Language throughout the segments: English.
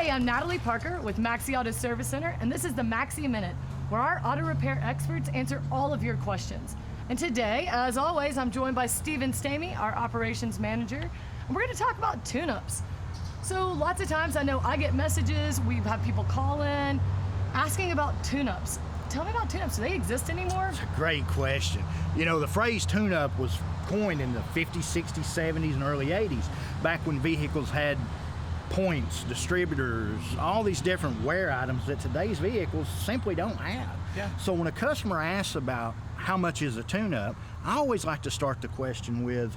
Hey, I'm Natalie Parker with Maxi Auto Service Center, and this is the Maxi Minute, where our auto repair experts answer all of your questions. And today, as always, I'm joined by Steven Stamey, our operations manager, and we're going to talk about tune-ups. So lots of times I know I get messages, we've had people call in asking about tune-ups. Tell me about tune-ups. Do they exist anymore? It's a great question. You know, the phrase tune-up was coined in the 50s, 60s, 70s, and early 80s, back when vehicles had points, distributors, all these different wear items that today's vehicles simply don't have. Yeah. So when a customer asks about how much is a tune-up, I always like to start the question with,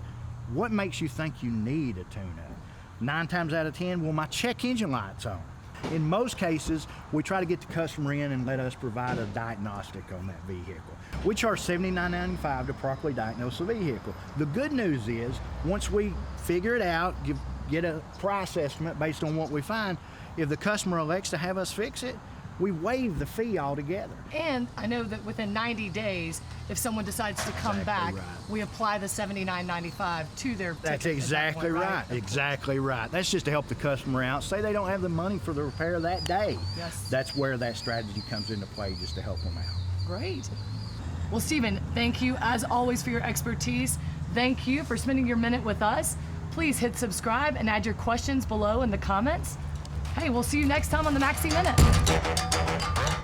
what makes you think you need a tune-up? 9 times out of 10, well, my check engine light's on. In most cases, we try to get the customer in and let us provide a diagnostic on that vehicle. We charge $79.95 to properly diagnose the vehicle. The good news is, once we figure it out, get a price estimate based on what we find, if the customer elects to have us fix it, we waive the fee altogether. And I know that within 90 days, if someone decides to come Exactly back, right. we apply the $79.95 to their That's ticket at that exactly point, right. Exactly right. That's just to help the customer out. Say they don't have the money for the repair that day. Yes. That's where that strategy comes into play, just to help them out. Great. Well, Steven, thank you as always for your expertise. Thank you for spending your minute with us. Please hit subscribe and add your questions below in the comments. Hey, we'll see you next time on the Maxi Minute.